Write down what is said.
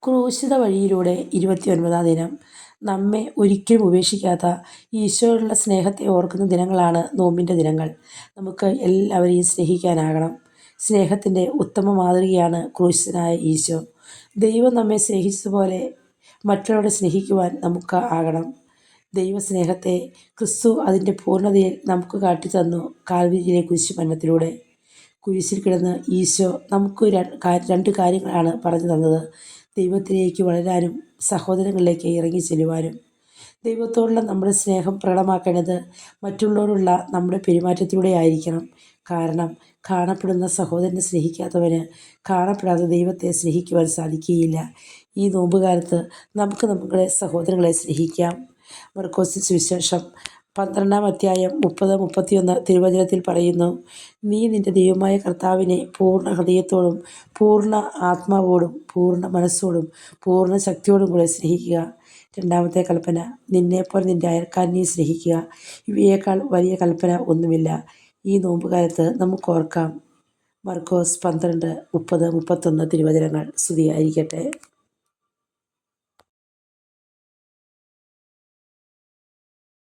ക്രൂശിത വഴിയിലൂടെ 29-ാം ദിനം. നമ്മെ ഒരിക്കലും ഉപേക്ഷിക്കാത്ത ഈശോയോടുള്ള സ്നേഹത്തെ ഓർക്കുന്ന ദിനങ്ങളാണ് നോമ്പിൻ്റെ ദിനങ്ങൾ. നമുക്ക് എല്ലാവരെയും സ്നേഹിക്കാനാകണം. സ്നേഹത്തിൻ്റെ ഉത്തമ മാതൃകയാണ് ക്രൂശിതനായ ഈശോ. ദൈവം നമ്മെ സ്നേഹിച്ചതുപോലെ മറ്റുള്ളവരെ സ്നേഹിക്കുവാൻ നമുക്ക് ആകണം. ദൈവസ്നേഹത്തെ ക്രിസ്തു അതിൻ്റെ പൂർണ്ണതയിൽ നമുക്ക് കാട്ടിത്തന്നു കാൽവരിയിലെ കുരിശുമരണത്തിലൂടെ. കുരിശിൽ കിടന്ന് ഈശോ നമുക്ക് രണ്ട് കാര്യങ്ങളാണ് പറഞ്ഞു തന്നത്: ദൈവത്തിലേക്ക് വളരാനും സഹോദരങ്ങളിലേക്ക് ഇറങ്ങി ചെല്ലുവാനും. ദൈവത്തോടുള്ള നമ്മുടെ സ്നേഹം പ്രകടമാക്കേണ്ടത് മറ്റുള്ളവരോടുള്ള നമ്മുടെ പെരുമാറ്റത്തിലൂടെ ആയിരിക്കണം. കാരണം കാണപ്പെടുന്ന സഹോദരനെ സ്നേഹിക്കാത്തവന് കാണപ്പെടാത്ത ദൈവത്തെ സ്നേഹിക്കുവാൻ സാധിക്കുകയില്ല. ഈ നോമ്പുകാലത്ത് നമുക്ക് നമ്മുടെ സഹോദരങ്ങളെ സ്നേഹിക്കാം. മർക്കോസ് സുവിശേഷം 12-ാം അധ്യായം 30-31 തിരുവചനത്തിൽ പറയുന്നു: നീ നിൻ്റെ ദൈവമായ കർത്താവിനെ പൂർണ്ണ ഹൃദയത്തോടും പൂർണ്ണ ആത്മാവോടും പൂർണ്ണ മനസ്സോടും പൂർണ്ണ ശക്തിയോടും കൂടെ സ്നേഹിക്കുക. രണ്ടാമത്തെ കൽപ്പന: നിന്നെപ്പോലെ നിൻ്റെ അയൽക്കാരനെയും സ്നേഹിക്കുക. ഇവയേക്കാൾ വലിയ കൽപ്പന ഒന്നുമില്ല. ഈ നോമ്പുകാലത്ത് നമുക്ക് ഓർക്കാം. മർക്കോസ് 12:30-31 തിരുവചനങ്ങൾ. സ്തുതിയായിരിക്കട്ടെ.